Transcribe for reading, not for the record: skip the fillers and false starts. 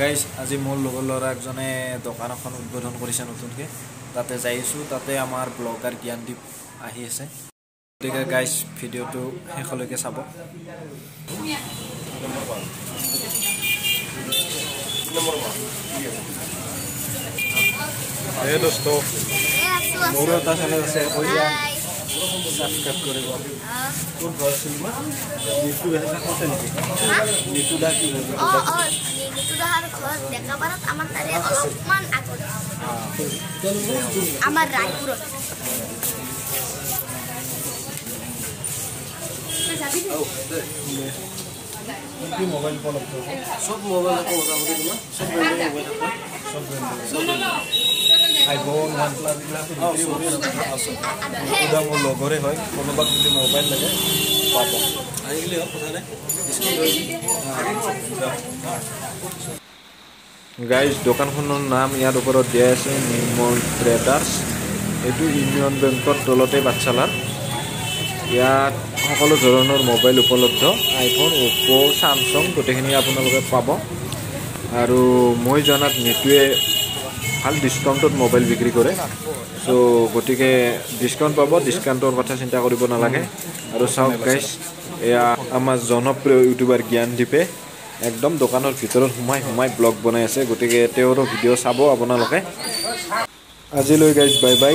guys আজি মোৰ লগৰ ল'ৰা একজনে দোকান এখন উদ্বোধন কৰিছে নতুনকৈ তাতে যাইছোঁ তাতে আমাৰ ব্লগাৰ জ্ঞানদীপ আহি আছে গতিকে গাইজ ভিডিঅ'টো শেষলৈকে চাব এই দোস্ত মোৰ এটা চেনেল আছে সাবস্ক্ৰাইব কৰিব তোৰ ঘৰ আছিল নিতু দেখা কৈছে নেকি নিতু দা কি নিতু দাৰ ঘৰ দেখা পাৰত আমাৰ তাৰে অলপমান আগত আমাৰ ৰায়পুৰত কি মোবাইল উপলব্ধ সব মোবাইল আছে মোটামুটি তোমাৰ সব মোবাইল আছে সব iPhone OnePlus এটা মোৰ লগৰে হয় কোনোবাক যদি মোবাইল লাগে পাব আহিলে কথা নাই গাইজ দোকানখনৰ নাম ইয়াৰ ওপৰত দিয়া আছে নিৰ্মল ট্ৰেডাৰ্ছ এইটো ইউনিয়ন বেংকৰ তলতে বাচ্চালাৰ ইয়াত সকলো ধৰণৰ মোবাইল উপলব্ধ আইফোন অপো স্যামসাং গোটেইখিনি আপোনালোকে পাব আৰু মই জনাত নিতুৱে ভাল ডিসকাউন্টত মোবাইল বিক্ৰি কৰে সো গতিকে ডিসকাউন্ট পাব ডিসকাউন্টৰ কথা চিন্তা কৰিব নালাগে আৰু চাওক গাইস এয়া আমাৰ জনপ্ৰিয় ইউটিউবাৰ জ্ঞানদীপে একদম দোকানৰ ভিতৰত সোমাই ব্লগ বনাই আছে গতিকে তেওঁৰ ভিডিঅ' চাব আপোনালোকে আজিলৈ গাইস বাই বাই